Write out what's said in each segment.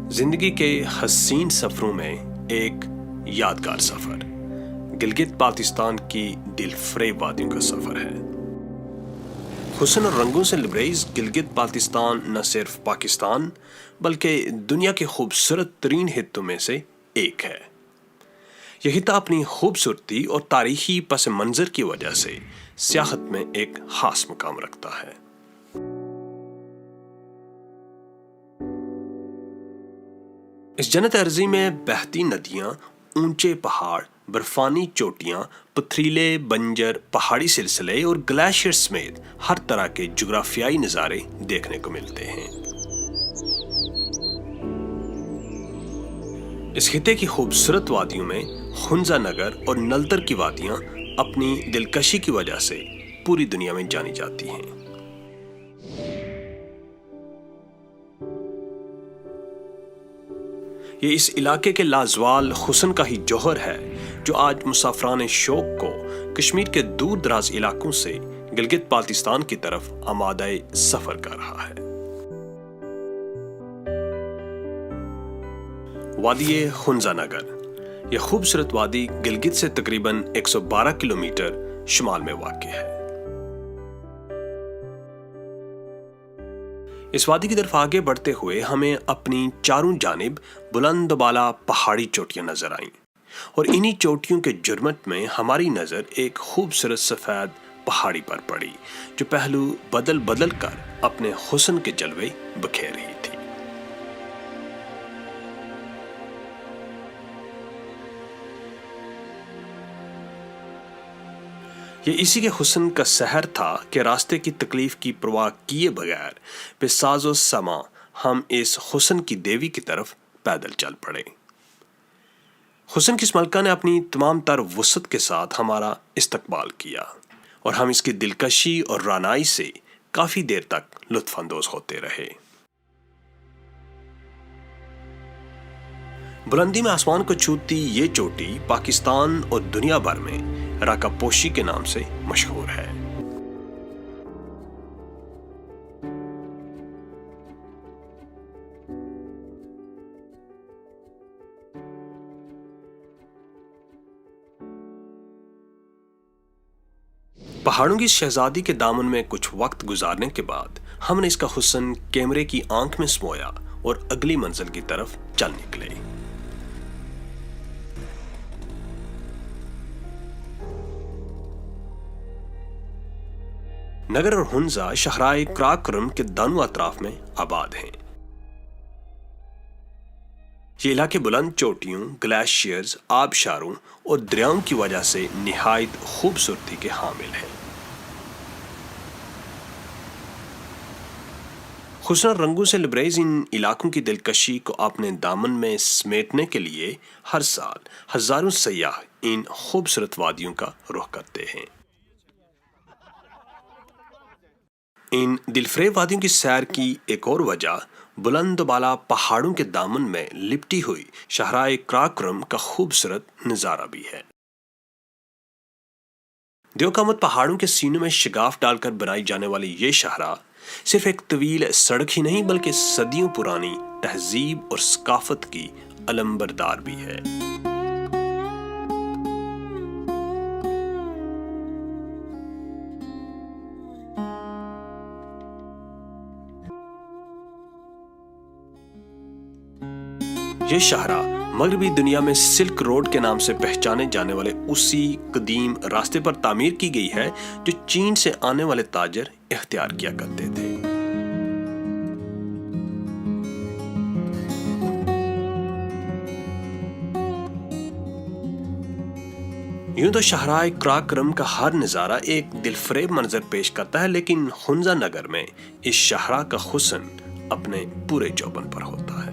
زندگی کے حسین سفروں میں ایک یادگار سفر گلگت بلتستان کی دل فریب وادیوں کا سفر ہے۔ حسن اور رنگوں سے لبریز گلگت بلتستان نہ صرف پاکستان بلکہ دنیا کے خوبصورت ترین خطوں میں سے ایک ہے۔ یہ خطہ اپنی خوبصورتی اور تاریخی پس منظر کی وجہ سے سیاحت میں ایک خاص مقام رکھتا ہے۔ اس جنت ارضی میں بہتی ندیاں، اونچے پہاڑ، برفانی چوٹیاں، پتھریلے بنجر پہاڑی سلسلے اور گلیشیئر سمیت ہر طرح کے جغرافیائی نظارے دیکھنے کو ملتے ہیں۔ اس خطے کی خوبصورت وادیوں میں خنزہ نگر اور نلتر کی وادیاں اپنی دلکشی کی وجہ سے پوری دنیا میں جانی جاتی ہیں۔ یہ اس علاقے کے لازوال حسن کا ہی جوہر ہے جو آج مسافران شوق کو کشمیر کے دور دراز علاقوں سے گلگت بلتستان کی طرف آمادہ سفر کر رہا ہے۔ وادی خنزہ نگر، یہ خوبصورت وادی گلگت سے تقریباً 112 کلومیٹر شمال میں واقع ہے۔ اس وادی کی طرف آگے بڑھتے ہوئے ہمیں اپنی چاروں جانب بلند و بالا پہاڑی چوٹیاں نظر آئیں اور انہی چوٹیوں کے جرمٹ میں ہماری نظر ایک خوبصورت سفید پہاڑی پر پڑی جو پہلو بدل بدل کر اپنے حسن کے جلوے بکھیر رہی تھی۔ یہ اسی کے حسن کا سحر تھا کہ راستے کی تکلیف کی پرواہ کیے بغیر بے ساز و سماں ہم اس حسن کی دیوی کی طرف پیدل چل پڑے۔ حسن کی اس ملکہ نے اپنی تمام تر وسعت کے ساتھ ہمارا استقبال کیا اور ہم اس کی دلکشی اور رعنائی سے کافی دیر تک لطف اندوز ہوتے رہے۔ بلندی میں آسمان کو چھوتی یہ چوٹی پاکستان اور دنیا بھر میں راکا پوشی کے نام سے مشہور ہے۔ پہاڑوں کی شہزادی کے دامن میں کچھ وقت گزارنے کے بعد ہم نے اس کا حسن کیمرے کی آنکھ میں سمویا اور اگلی منزل کی طرف چل نکلے۔ نگر اور ہنزہ شہرائے کراکرم کے دونوں اطراف میں آباد ہیں۔ یہ علاقے بلند چوٹیوں، گلیشیئرز، آبشاروں اور دریاؤں کی وجہ سے نہایت خوبصورتی کے حامل ہیں۔ حسن اور رنگوں سے لبریز ان علاقوں کی دلکشی کو اپنے دامن میں سمیٹنے کے لیے ہر سال ہزاروں سیاح ان خوبصورت وادیوں کا رخ کرتے ہیں۔ ان دلفریب وادیوں کی سیر کی ایک اور وجہ بلند و بالا پہاڑوں کے دامن میں لپٹی ہوئی شہرائے کراکرم کا خوبصورت نظارہ بھی ہے۔ دیوقامت پہاڑوں کے سینوں میں شگاف ڈال کر بنائی جانے والی یہ شاہراہ صرف ایک طویل سڑک ہی نہیں بلکہ صدیوں پرانی تہذیب اور ثقافت کی علمبردار بھی ہے۔ یہ شاہراہ مغربی دنیا میں سلک روڈ کے نام سے پہچانے جانے والے اسی قدیم راستے پر تعمیر کی گئی ہے جو چین سے آنے والے تاجر اختیار کیا کرتے تھے۔ یوں تو شاہراہ کراکرم کا ہر نظارہ ایک دلفریب منظر پیش کرتا ہے، لیکن خنزہ نگر میں اس شاہراہ کا حسن اپنے پورے چوبن پر ہوتا ہے۔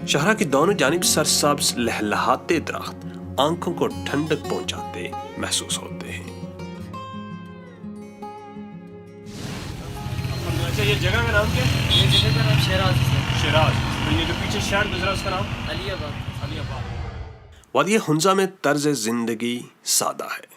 شاہراہ کی دونوں جانب سرسبز لہلہاتے درخت آنکھوں کو ٹھنڈک پہنچاتے محسوس ہوتے ہیں۔ اچھا، یہ جگہ کا نام کیا ہے؟ یہ جگہ کا نام شیراز ہے۔ شیراز۔ تو یہ جو پیچھے شہر گزرا اس کا نام علی آباد۔ علی آباد۔ وادی خنزہ میں طرز زندگی سادہ ہے۔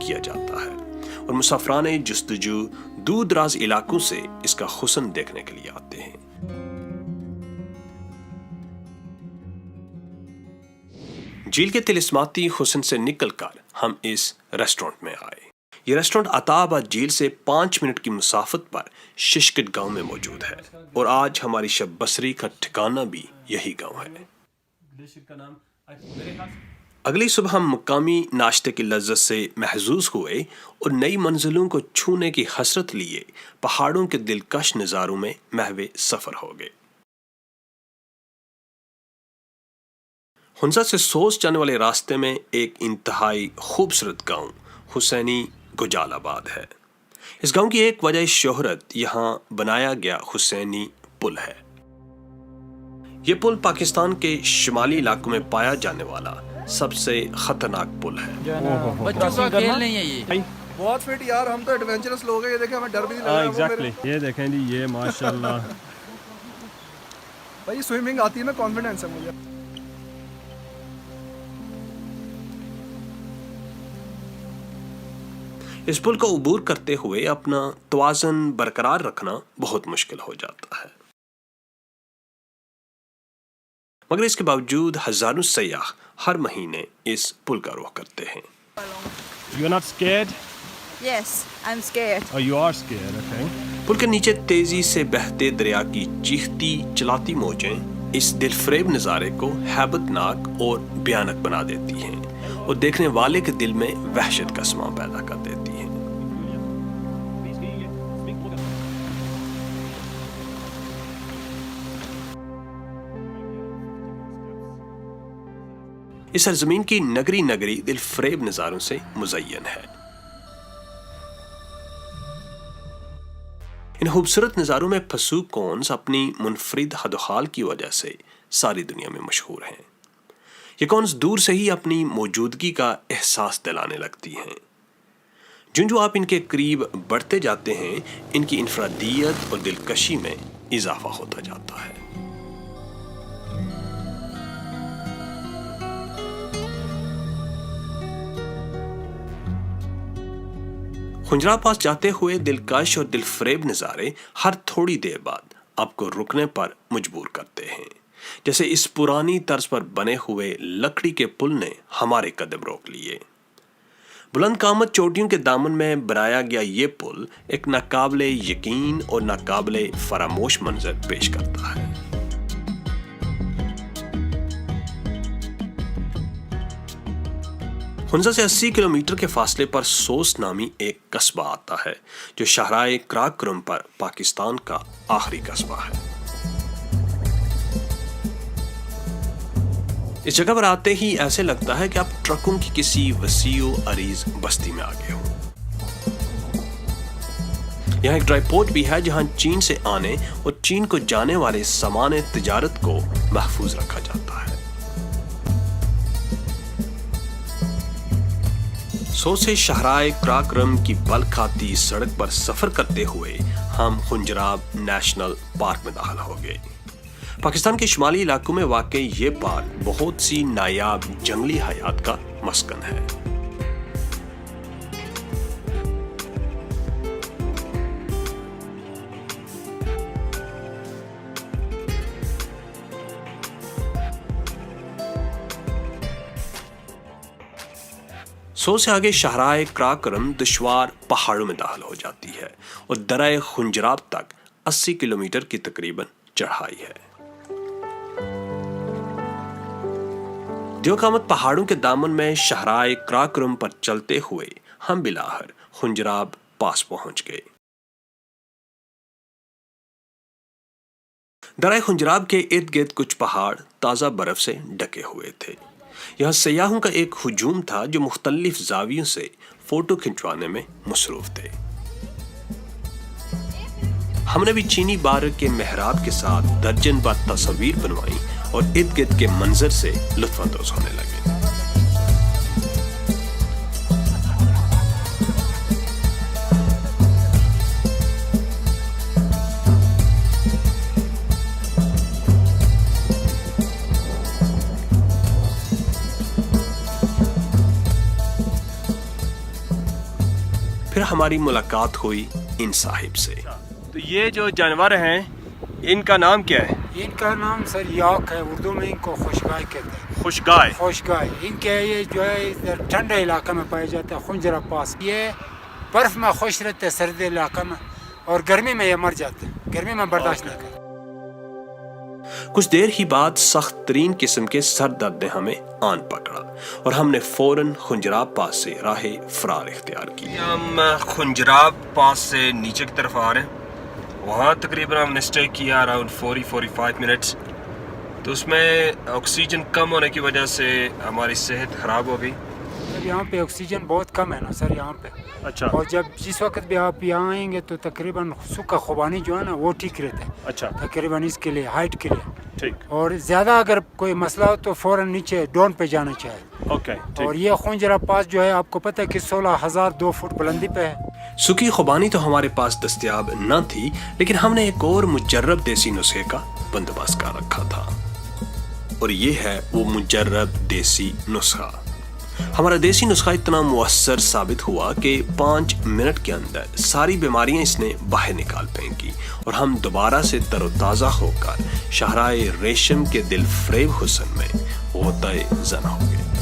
کیا جاتا ہے اور مسافران جستجو دور دراز علاقوں سے اس کا حسن دیکھنے کے لیے آتے ہیں۔ جھیل کے طلسماتی حسن سے نکل کر ہم اس ریسٹورنٹ میں آئے۔ یہ ریسٹورنٹ عطا آباد جھیل سے 5 منٹ کی مسافت پر ششکٹ گاؤں میں موجود ہے اور آج ہماری شب بسری کا ٹھکانہ بھی یہی گاؤں ہے۔ اگلی صبح ہم مقامی ناشتے کی لذت سے محظوظ ہوئے اور نئی منزلوں کو چھونے کی حسرت لیے پہاڑوں کے دلکش نظاروں میں محو سفر ہو گئے۔ ہنزا سے سوس جانے والے راستے میں ایک انتہائی خوبصورت گاؤں حسینی گجال آباد ہے۔ اس گاؤں کی ایک وجہ شہرت یہاں بنایا گیا حسینی پل ہے۔ یہ پل پاکستان کے شمالی علاقوں میں پایا جانے والا سب سے خطرناک پل ہے۔ بچوں کا کھیل نہیں ہے یہ۔ بہت فٹ یار، ہم تو ایڈونچرس لوگ ہیں، یہ دیکھیں ہمیں ڈر بھی نہیں لگ رہا۔ ایگزیکٹلی، یہ دیکھیں جی، یہ ماشاءاللہ بھائی سوئمنگ آتی ہے نا، کانفیڈنس ہے مجھے۔ اس پل کو عبور کرتے ہوئے اپنا توازن برقرار رکھنا بہت مشکل ہو جاتا ہے، مگر اس کے باوجود ہزاروں سیاح ہر مہینے اس پل کا رخ کرتے ہیں۔ You're not scared? Yes, I'm scared. Oh, you are scared, okay. پل کے نیچے تیزی سے بہتے دریا کی چیختی چلاتی موجیں اس دل فریب نظارے کو ہیبت ناک اور بھیانک بنا دیتی ہیں اور دیکھنے والے کے دل میں وحشت کا سماں پیدا کر دیتی ہیں۔ اس سرزمین کی نگری نگری دل فریب نظاروں سے مزین ہے۔ ان خوبصورت نظاروں میں پھسو کونز اپنی منفرد حد و حال کی وجہ سے ساری دنیا میں مشہور ہیں۔ یہ کونز دور سے ہی اپنی موجودگی کا احساس دلانے لگتی ہیں۔ جو آپ ان کے قریب بڑھتے جاتے ہیں، ان کی انفرادیت اور دلکشی میں اضافہ ہوتا جاتا ہے۔ خنجرا پاس جاتے ہوئے دلکش اور دل فریب نظارے ہر تھوڑی دیر بعد آپ کو رکنے پر مجبور کرتے ہیں، جیسے اس پرانی طرز پر بنے ہوئے لکڑی کے پل نے ہمارے قدم روک لیے۔ بلند قامت چوٹیوں کے دامن میں بنایا گیا یہ پل ایک ناقابل یقین اور ناقابل فراموش منظر پیش کرتا ہے۔ ہنزا سے 80 کلومیٹر کے فاصلے پر سوس نامی ایک قصبہ آتا ہے جو شاہراہ کراکرم پر پاکستان کا آخری قصبہ ہے۔ اس جگہ پر آتے ہی ایسے لگتا ہے کہ آپ ٹرکوں کی کسی وسیع و عریض بستی میں آگے ہوں۔ یہاں ایک ڈرائی پورٹ بھی ہے جہاں چین سے آنے اور چین کو جانے والے سامان تجارت کو محفوظ رکھا جاتا ہے۔ سو سے شاہراہ کراکرم کی بل کھاتی سڑک پر سفر کرتے ہوئے ہم خنجراب نیشنل پارک میں داخل ہو گئے۔ پاکستان کے شمالی علاقوں میں واقع یہ پارک بہت سی نایاب جنگلی حیات کا مسکن ہے۔ سو سے آگے شاہراہ کراکرم دشوار پہاڑوں میں داخل ہو جاتی ہے اور درہ خنجراب تک 80 کلومیٹر کی تقریباً چڑھائی ہے۔ دیوقامت پہاڑوں کے دامن میں شاہراہ کراکرم پر چلتے ہوئے ہم بلاخر خنجراب پاس پہنچ گئے۔ درہ خنجراب کے ارد گرد کچھ پہاڑ تازہ برف سے ڈھکے ہوئے تھے۔ یہاں سیاحوں کا ایک ہجوم تھا جو مختلف زاویوں سے فوٹو کھنچوانے میں مصروف تھے۔ ہم نے بھی چینی بارک کے محراب کے ساتھ درجن بار تصاویر بنوائیں اور ارد گرد کے منظر سے لطف اندوز ہونے لگے۔ پھر ہماری ملاقات ہوئی ان صاحب سے. تو یہ جو جانور ہیں ان کا نام کیا ہے؟ ان کا نام سر یاک ہے، اردو میں ان کو خوشگائے کہتے ہیں. خوشگائے. خوشگائے ان کے یہ جو ہے ادھر ٹھنڈے علاقے میں پائے جاتے ہیں، خنجرہ پاس. یہ برف میں خوش رہتے ہیں سردی علاقے میں، اور گرمی میں یہ مر جاتے ہیں، گرمی میں برداشت نہیں کرتے. کچھ دیر ہی بعد سخت ترین قسم کے سر درد نے ہمیں آن پکڑا اور ہم نے فوراً خنجراب پاس سے راہ فرار اختیار کی. ہم خنجراب پاس سے نیچے کی طرف آ رہے ہیں. وہاں تقریباً ہم نے اسٹے کیا اراؤنڈ 40-45 منٹس. تو اس میں آکسیجن کم ہونے کی وجہ سے ہماری صحت خراب ہو گئی. سر یہاں پہ آکسیجن بہت کم ہے نا سر یہاں پہ. اچھا. اور جس وقت بھی آپ یہاں آئیں گے تو تقریباً سکا خوبانی جو ہے نا وہ ٹھیک رہتا ہے. اچھا. تقریباً اس کے لیے ہائٹ کے لیے. ٹھیک. اور زیادہ اگر کوئی مسئلہ ہو تو فوراً نیچے ڈون پہ جانا چاہیے. اوکے. اور یہ خنجرہ پاس جو ہے آپ کو پتہ ہے کہ 16,002 فٹ بلندی پہ ہے. سکی خوبانی تو ہمارے پاس دستیاب نہ تھی، لیکن ہم نے ایک اور مجرب دیسی نسخے کا بندوبست کر رکھا تھا، اور یہ ہے وہ مجرب دیسی نسخہ. ہمارا دیسی نسخہ اتنا مؤثر ثابت ہوا کہ 5 منٹ کے اندر ساری بیماریاں اس نے باہر نکال پھینکی اور ہم دوبارہ سے تر و تازہ ہو کر شاہراہ ریشم کے دل فریب حسن میں غوطۂ زن ہو گئے.